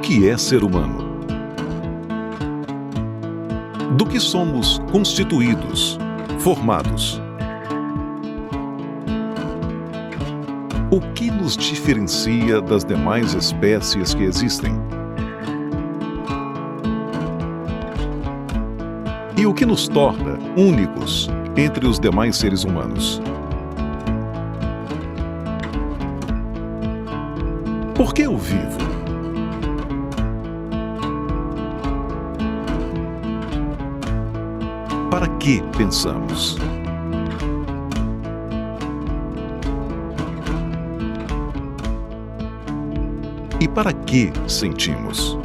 que é ser humano? Do que somos constituídos, formados? O que nos diferencia das demais espécies que existem? E o que nos torna únicos entre os demais seres humanos? Por que eu vivo? Para que pensamos? E para que sentimos?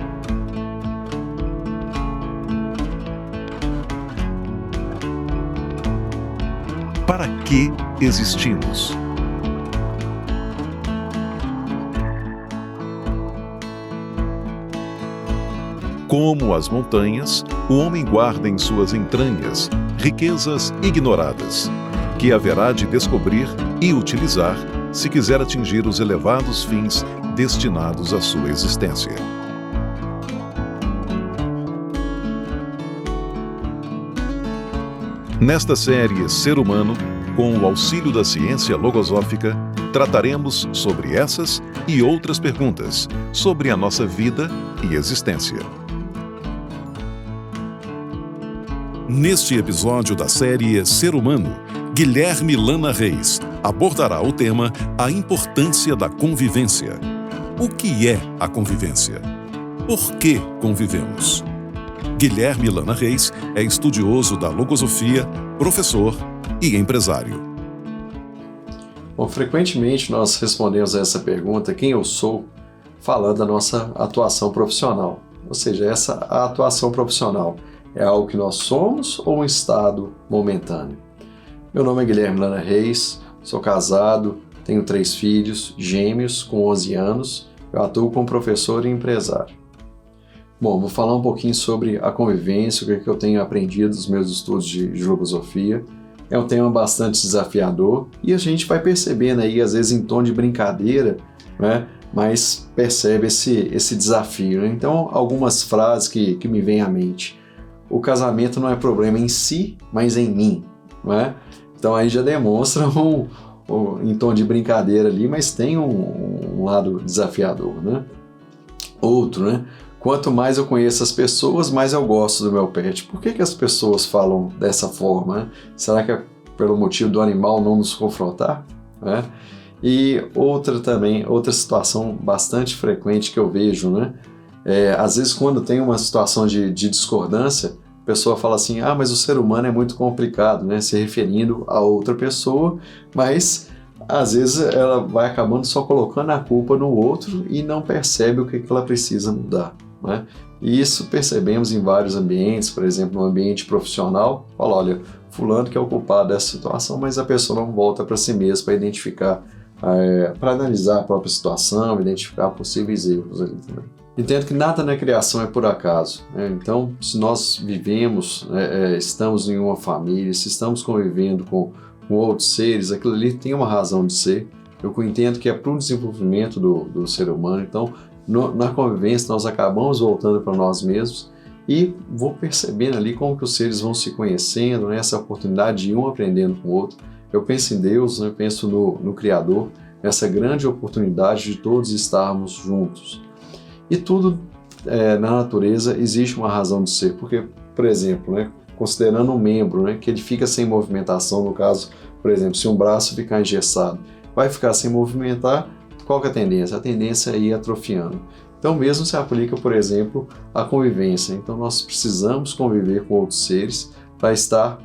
Para que existimos? Como as montanhas, o homem guarda em suas entranhas riquezas ignoradas, que haverá de descobrir e utilizar se quiser atingir os elevados fins destinados à sua existência. Nesta série Ser Humano, com o auxílio da ciência logosófica, trataremos sobre essas e outras perguntas sobre a nossa vida e existência. Neste episódio da série Ser Humano, Guilherme Lana Reis abordará o tema A Importância da Convivência. O que é a convivência? Por que convivemos? Guilherme Lana Reis é estudioso da logosofia, professor e empresário. Bom, frequentemente nós respondemos a essa pergunta, quem eu sou, falando da nossa atuação profissional. Ou seja, a atuação profissional é algo que nós somos ou um estado momentâneo? Meu nome é Guilherme Lana Reis, sou casado, tenho 3 filhos, gêmeos, com 11 anos, eu atuo como professor e empresário. Bom, vou falar um pouquinho sobre a convivência, o que eu tenho aprendido nos meus estudos de logosofia. É um tema bastante desafiador e a gente vai percebendo aí, às vezes em tom de brincadeira, né? Mas percebe esse desafio, né? Então, algumas frases que me vêm à mente. O casamento não é problema em si, mas em mim, né? Então aí já demonstra em tom de brincadeira ali, mas tem um lado desafiador, né? Outro, né? Quanto mais eu conheço as pessoas, mais eu gosto do meu pet. Por que as pessoas falam dessa forma, né? Será que é pelo motivo do animal não nos confrontar, né? E outra situação bastante frequente que eu vejo, né? Às vezes quando tem uma situação de discordância, a pessoa fala assim, mas o ser humano é muito complicado, né? Se referindo a outra pessoa, mas às vezes ela vai acabando só colocando a culpa no outro e não percebe o que ela precisa mudar, né? E isso percebemos em vários ambientes, por exemplo, no ambiente profissional, fala, olha, fulano que é o culpado dessa situação, mas a pessoa não volta para si mesma para identificar, para analisar a própria situação, identificar possíveis erros ali também. Entendo que nada na criação é por acaso, né? Então, se nós vivemos, estamos em uma família, se estamos convivendo com outros seres, aquilo ali tem uma razão de ser. Eu entendo que é para o desenvolvimento do ser humano. Então, na convivência, nós acabamos voltando para nós mesmos e vou percebendo ali como que os seres vão se conhecendo, né? Essa oportunidade de um aprendendo com o outro. Eu penso em Deus, né? Eu penso no Criador, essa grande oportunidade de todos estarmos juntos. E tudo na natureza existe uma razão de ser, porque, por exemplo, né, considerando um membro, né, que ele fica sem movimentação, no caso, por exemplo, se um braço ficar engessado, vai ficar sem movimentar, qual que é a tendência? A tendência é ir atrofiando. Então, mesmo se aplica, por exemplo, a convivência. Então, nós precisamos conviver com outros seres para estar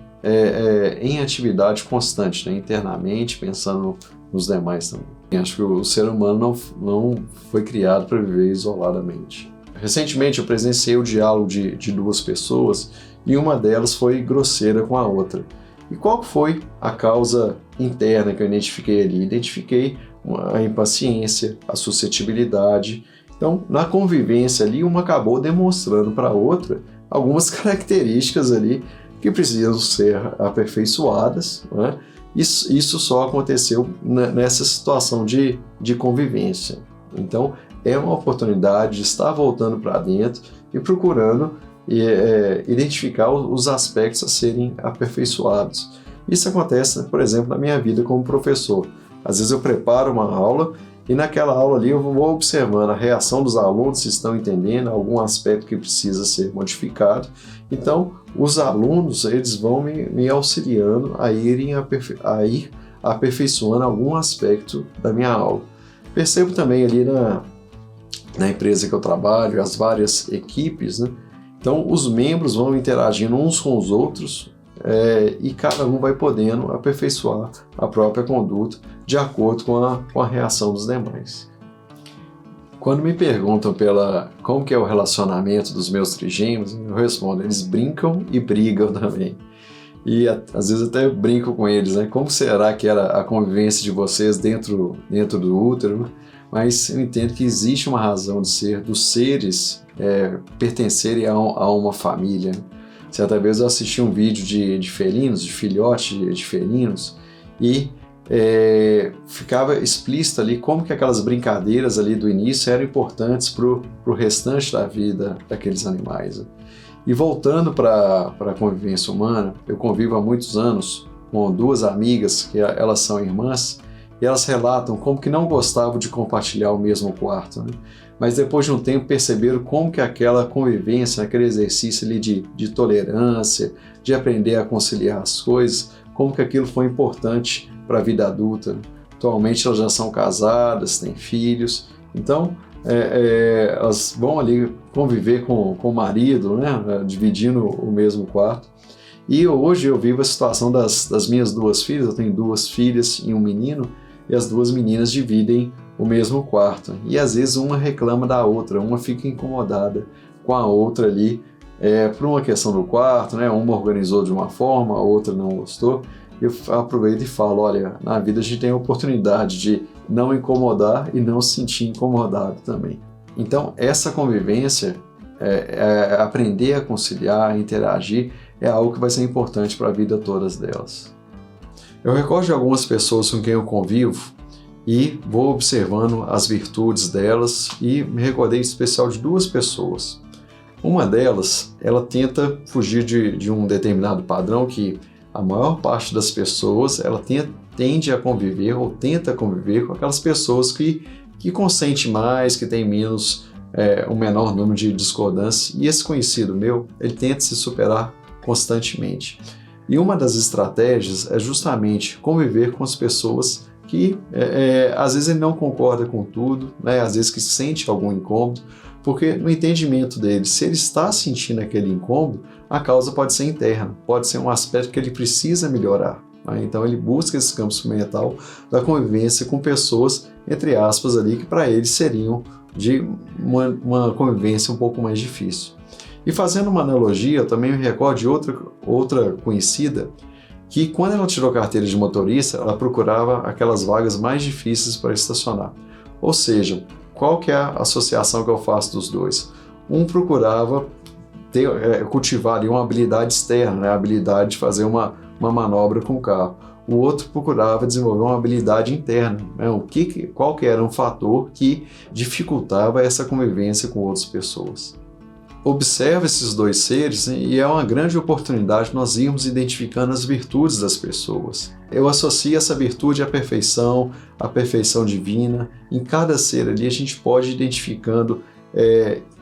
em atividade constante, né, internamente, pensando nos demais também. Acho que o ser humano não foi criado para viver isoladamente. Recentemente eu presenciei o diálogo de 2 pessoas e uma delas foi grosseira com a outra. E qual foi a causa interna que eu identifiquei ali? Identifiquei a impaciência, a suscetibilidade. Então, na convivência ali, uma acabou demonstrando para a outra algumas características ali que precisam ser aperfeiçoadas, né? Isso só aconteceu nessa situação de convivência. Então, é uma oportunidade de estar voltando para dentro e procurando identificar os aspectos a serem aperfeiçoados. Isso acontece, por exemplo, na minha vida como professor. Às vezes eu preparo uma aula e naquela aula ali eu vou observando a reação dos alunos, se estão entendendo algum aspecto que precisa ser modificado. Então, os alunos eles vão me auxiliando a ir aperfeiçoando algum aspecto da minha aula. Percebo também ali na empresa que eu trabalho, as várias equipes, né? Então, os membros vão interagindo uns com os outros e cada um vai podendo aperfeiçoar a própria conduta de acordo com a reação dos demais. Quando me perguntam como que é o relacionamento dos meus trigêmeos, eu respondo, eles brincam e brigam também. E às vezes até brinco com eles, né? Como será que era a convivência de vocês dentro do útero? Mas eu entendo que existe uma razão de ser dos seres pertencerem a uma família. Certa vez eu assisti um vídeo de felinos, de filhote de felinos, e ficava explícito ali como que aquelas brincadeiras ali do início eram importantes para o restante da vida daqueles animais. Né? E voltando para a convivência humana, eu convivo há muitos anos com duas amigas, que elas são irmãs, e elas relatam como que não gostavam de compartilhar o mesmo quarto, né? Mas depois de um tempo perceberam como que aquela convivência, aquele exercício ali de tolerância, de aprender a conciliar as coisas, como que aquilo foi importante para a vida adulta. Atualmente elas já são casadas, têm filhos, então elas vão ali conviver com o marido, né, dividindo o mesmo quarto. E hoje eu vivo a situação das minhas duas filhas, eu tenho duas filhas e um menino, e as duas meninas dividem o mesmo quarto. E às vezes uma reclama da outra, uma fica incomodada com a outra ali, por uma questão do quarto, né? Uma organizou de uma forma, a outra não gostou. Eu aproveito e falo, olha, na vida a gente tem a oportunidade de não incomodar e não se sentir incomodado também. Então essa convivência, aprender a conciliar, a interagir, é algo que vai ser importante para a vida toda delas. Eu recordo de algumas pessoas com quem eu convivo e vou observando as virtudes delas e me recordei em especial de duas pessoas. Uma delas, ela tenta fugir de um determinado padrão que a maior parte das pessoas ela tende a conviver ou tenta conviver com aquelas pessoas que consentem mais, que têm menos, um menor número de discordâncias. E esse conhecido meu, ele tenta se superar constantemente. E uma das estratégias é justamente conviver com as pessoas que às vezes ele não concorda com tudo, né? Às vezes que sente algum incômodo, porque no entendimento dele, se ele está sentindo aquele incômodo, a causa pode ser interna, pode ser um aspecto que ele precisa melhorar. Né? Então ele busca esse campo experimental da convivência com pessoas, entre aspas, ali, que para ele seriam de uma convivência um pouco mais difícil. E fazendo uma analogia, eu também me recordo de outra conhecida, que quando ela tirou carteira de motorista, ela procurava aquelas vagas mais difíceis para estacionar. Ou seja, qual que é a associação que eu faço dos dois? Um procurava cultivar ali uma habilidade externa, né? A habilidade de fazer uma manobra com o carro. O outro procurava desenvolver uma habilidade interna, né? Qual que era um fator que dificultava essa convivência com outras pessoas. Observa esses dois seres, né, e é uma grande oportunidade nós irmos identificando as virtudes das pessoas. Eu associo essa virtude à perfeição divina. Em cada ser ali a gente pode ir identificando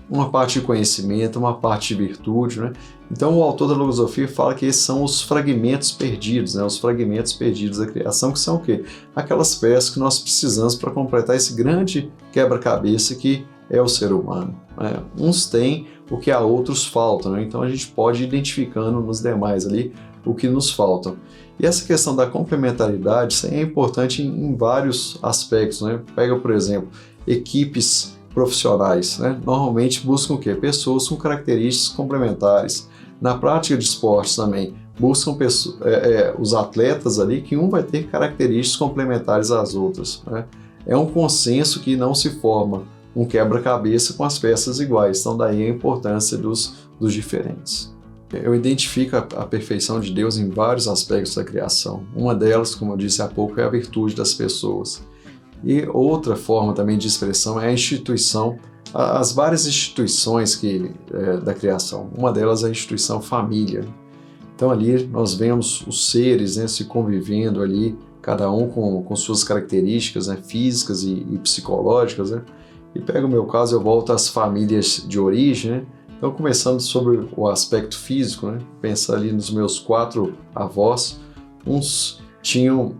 uma parte de conhecimento, uma parte de virtude. Né? Então o autor da Logosofia fala que esses são os fragmentos perdidos, né? Os fragmentos perdidos da criação, que são o quê? Aquelas peças que nós precisamos para completar esse grande quebra-cabeça que é o ser humano. Né? Uns têm o que a outros faltam, né? Então a gente pode ir identificando nos demais ali o que nos falta. E essa questão da complementaridade isso é importante em vários aspectos. Né? Pega, por exemplo, equipes profissionais, né? Normalmente buscam o quê? Pessoas com características complementares. Na prática de esportes também, buscam os atletas ali que um vai ter características complementares às outras. Né? É um consenso que não se forma um quebra-cabeça com as peças iguais, então daí a importância dos diferentes. Eu identifico a perfeição de Deus em vários aspectos da criação. Uma delas, como eu disse há pouco, é a virtude das pessoas. E outra forma também de expressão é a instituição, as várias instituições da criação. Uma delas é a instituição família. Então ali nós vemos os seres, né, se convivendo ali, cada um com suas características, né, físicas e psicológicas, né? E pega o meu caso, eu volto às famílias de origem, né? Então, começando sobre o aspecto físico, né? Pensar ali nos meus 4 avós, uns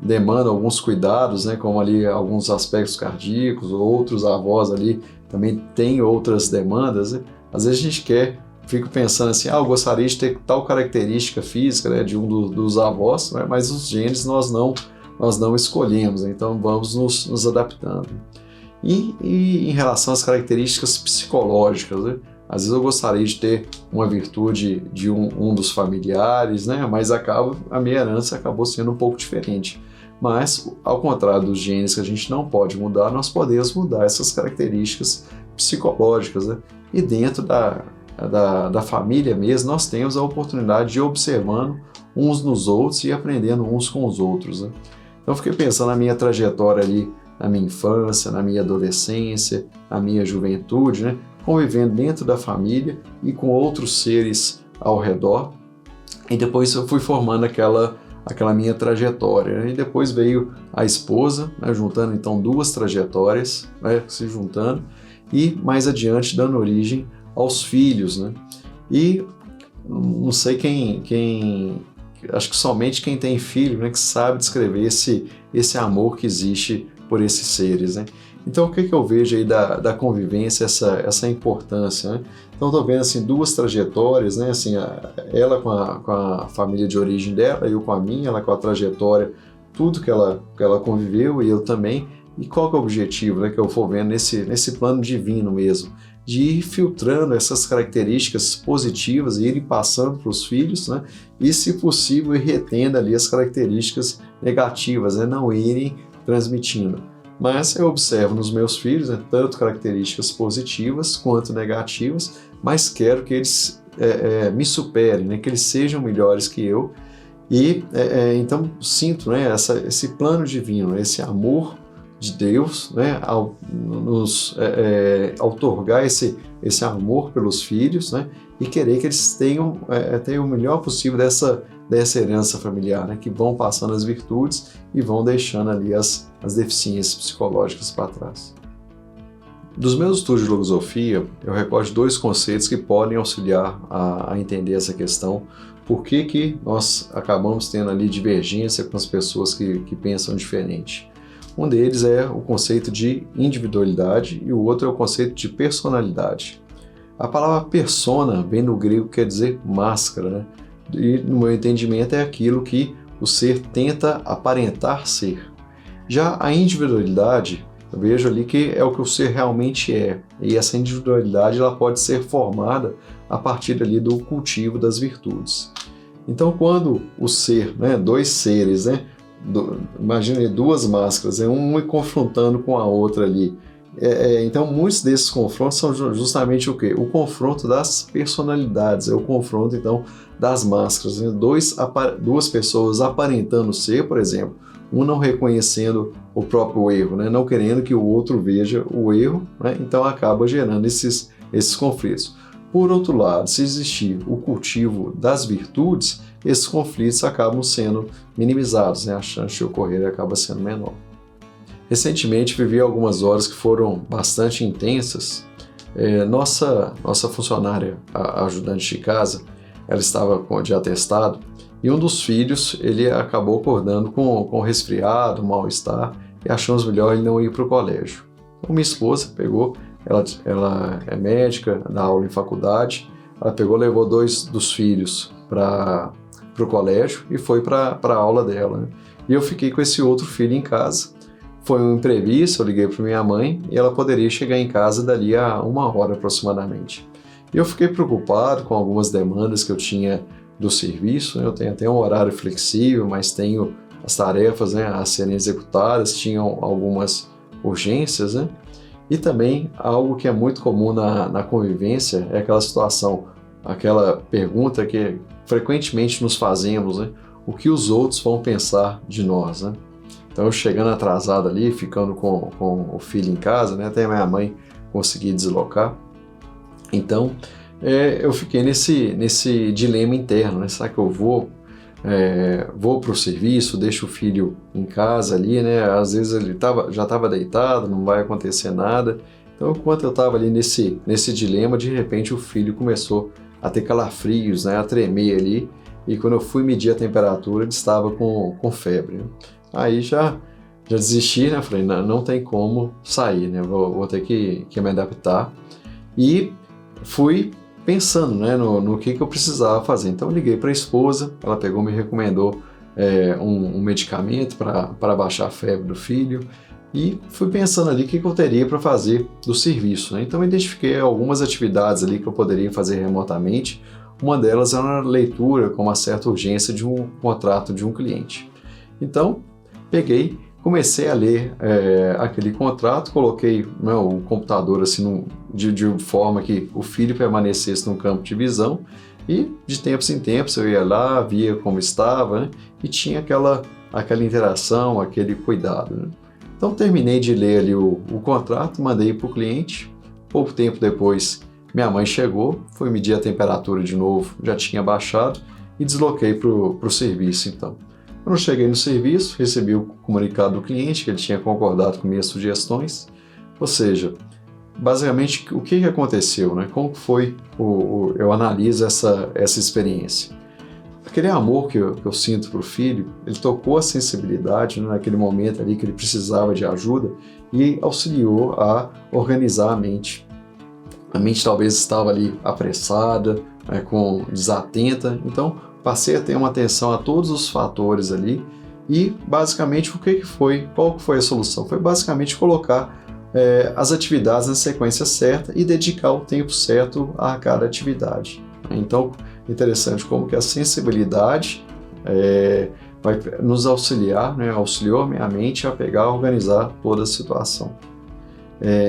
demandam alguns cuidados, né? Como ali alguns aspectos cardíacos, outros avós ali também têm outras demandas, né? Às vezes a gente fica pensando assim, eu gostaria de ter tal característica física, né, de um dos avós, né? Mas os genes nós não escolhemos, né? Então vamos nos adaptando. E em relação às características psicológicas, né? Às vezes eu gostaria de ter uma virtude de um dos familiares, né? Mas a minha herança acabou sendo um pouco diferente. Mas, ao contrário dos genes que a gente não pode mudar, nós podemos mudar essas características psicológicas, né? E dentro da família mesmo, nós temos a oportunidade de ir observando uns nos outros e aprendendo uns com os outros, né? Então, eu fiquei pensando na minha trajetória ali, na minha infância, na minha adolescência, na minha juventude, né? Convivendo dentro da família e com outros seres ao redor. E depois eu fui formando aquela minha trajetória, né? E depois veio a esposa, né? Juntando então 2 trajetórias, né? Se juntando, e mais adiante dando origem aos filhos, né? E não sei acho que somente quem tem filho, né, que sabe descrever esse amor que existe por esses seres, né? Então, o que eu vejo aí da convivência, essa importância, né? Então, estou vendo assim 2 trajetórias, né? Assim, ela com a família de origem dela, eu com a minha, ela com a trajetória, tudo que ela conviveu e eu também. E qual que é o objetivo, né, que eu for vendo nesse plano divino mesmo? De ir filtrando essas características positivas e irem passando para os filhos, né? E, se possível, ir retendo ali as características negativas, né? Não irem transmitindo. Mas eu observo nos meus filhos, né, tanto características positivas quanto negativas, mas quero que eles me superem, né, que eles sejam melhores que eu. E então sinto, né, esse plano divino, esse amor de Deus, né, ao outorgar esse amor pelos filhos, né, e querer que eles tenham o melhor possível dessa herança familiar, né, que vão passando as virtudes e vão deixando ali as deficiências psicológicas para trás. Dos meus estudos de logosofia, eu recordo 2 conceitos que podem auxiliar a entender essa questão, por que nós acabamos tendo ali divergência com as pessoas que pensam diferente. Um deles é o conceito de individualidade e o outro é o conceito de personalidade. A palavra persona vem do grego, quer dizer máscara, né? E no meu entendimento é aquilo que o ser tenta aparentar ser. Já a individualidade, eu vejo ali que é o que o ser realmente é. E essa individualidade ela pode ser formada a partir ali do cultivo das virtudes. Então, quando o ser, né, 2 seres, né, imagine 2 máscaras, um confrontando com a outra ali. Então, muitos desses confrontos são justamente o quê? O confronto das personalidades, é o confronto, então, das máscaras. Né? 2 pessoas aparentando ser, por exemplo, um não reconhecendo o próprio erro, né? Não querendo que o outro veja o erro, né? Então acaba gerando esses conflitos. Por outro lado, se existir o cultivo das virtudes, esses conflitos acabam sendo minimizados, né? A chance de ocorrer acaba sendo menor. Recentemente vivi algumas horas que foram bastante intensas. Nossa funcionária, a ajudante de casa, ela estava de atestado e um dos filhos ele acabou acordando com resfriado, mal-estar e achamos melhor ele não ir para o colégio. Então minha esposa pegou, ela é médica, dá aula em faculdade, ela levou 2 dos filhos para o colégio e foi para a aula dela, né? E eu fiquei com esse outro filho em casa. Foi um imprevisto, eu liguei para minha mãe e ela poderia chegar em casa dali a 1 hora aproximadamente. E eu fiquei preocupado com algumas demandas que eu tinha do serviço, né? Eu tenho até um horário flexível, mas tenho as tarefas, né, a serem executadas, tinham algumas urgências, né? E também algo que é muito comum na convivência é aquela situação, aquela pergunta que frequentemente nos fazemos, né? O que os outros vão pensar de nós, né? Então, eu chegando atrasado ali, ficando com o filho em casa, né? Até minha mãe conseguir deslocar. Então, eu fiquei nesse dilema interno, né? Será que eu vou para o serviço, deixo o filho em casa ali, né? Às vezes ele já estava deitado, não vai acontecer nada. Então, enquanto eu estava ali nesse dilema, de repente o filho começou a ter calafrios, né? A tremer ali. E quando eu fui medir a temperatura, ele estava com febre, né? Aí já desisti, né? Falei, não tem como sair, né? Vou ter que me adaptar. E fui pensando, né, no que eu precisava fazer. Então eu liguei para a esposa, ela pegou e me recomendou um medicamento para baixar a febre do filho. E fui pensando ali o que eu teria para fazer do serviço, né? Então eu identifiquei algumas atividades ali que eu poderia fazer remotamente. Uma delas era a leitura com uma certa urgência de um contrato de um cliente. Então, peguei, comecei a ler aquele contrato, coloquei, né, o computador assim, de forma que o filho permanecesse no campo de visão e de tempos em tempos eu ia lá, via como estava, né, e tinha aquela interação, aquele cuidado, né? Então, terminei de ler ali o contrato, mandei para o cliente. Pouco tempo depois, minha mãe chegou, foi medir a temperatura de novo, já tinha baixado e desloquei para o serviço então. Quando eu cheguei no serviço, recebi o comunicado do cliente que ele tinha concordado com minhas sugestões, ou seja, basicamente o que aconteceu, né? Como foi eu analiso essa experiência. Aquele amor que eu sinto para o filho, ele tocou a sensibilidade, né, naquele momento ali que ele precisava de ajuda e auxiliou a organizar a mente. A mente talvez estava ali apressada, desatenta, então passei a ter uma atenção a todos os fatores ali e basicamente qual que foi a solução? Foi basicamente colocar as atividades na sequência certa e dedicar o tempo certo a cada atividade. Então, interessante como que a sensibilidade vai nos auxiliar, né? Auxiliou a minha mente a pegar e organizar toda a situação.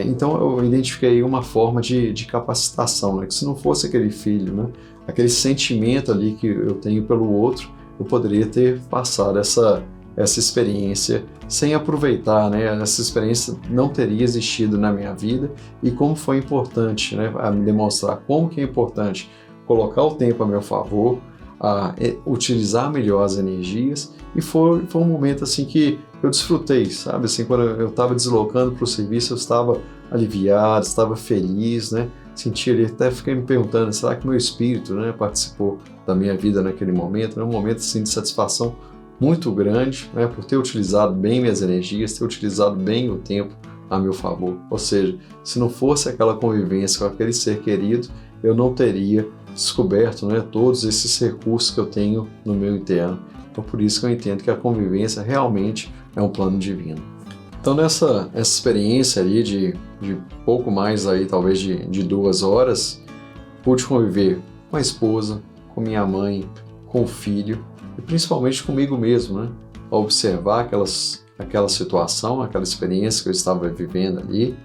Então eu identifiquei uma forma de capacitação, né? Que se não fosse aquele filho, né? Aquele sentimento ali que eu tenho pelo outro, eu poderia ter passado essa experiência sem aproveitar, né? Essa experiência não teria existido na minha vida e como foi importante, né? A me demonstrar como que é importante colocar o tempo a meu favor, a utilizar melhor as energias e foi um momento assim que eu desfrutei, sabe? Assim, quando eu estava deslocando para o serviço, eu estava aliviado, estava feliz, né? Senti ali, até fiquei me perguntando, será que meu espírito, né, participou da minha vida naquele momento? É um momento assim, de satisfação muito grande, né, por ter utilizado bem minhas energias, ter utilizado bem o tempo a meu favor. Ou seja, se não fosse aquela convivência com aquele ser querido, eu não teria descoberto, né, todos esses recursos que eu tenho no meu interno. Então, por isso que eu entendo que a convivência realmente é um plano divino. Então, essa experiência ali de pouco mais aí, talvez de 2 horas, pude conviver com a esposa, com minha mãe, com o filho e principalmente comigo mesmo, né? Observar aquela situação, aquela experiência que eu estava vivendo ali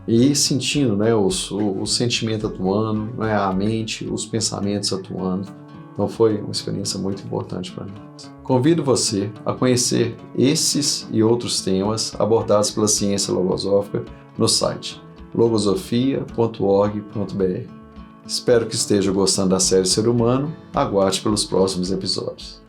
e sentindo, né, o sentimento atuando, né, a mente, os pensamentos atuando. Então foi uma experiência muito importante para mim. Convido você a conhecer esses e outros temas abordados pela ciência logosófica no site logosofia.org.br. Espero que esteja gostando da série Ser Humano. Aguarde pelos próximos episódios.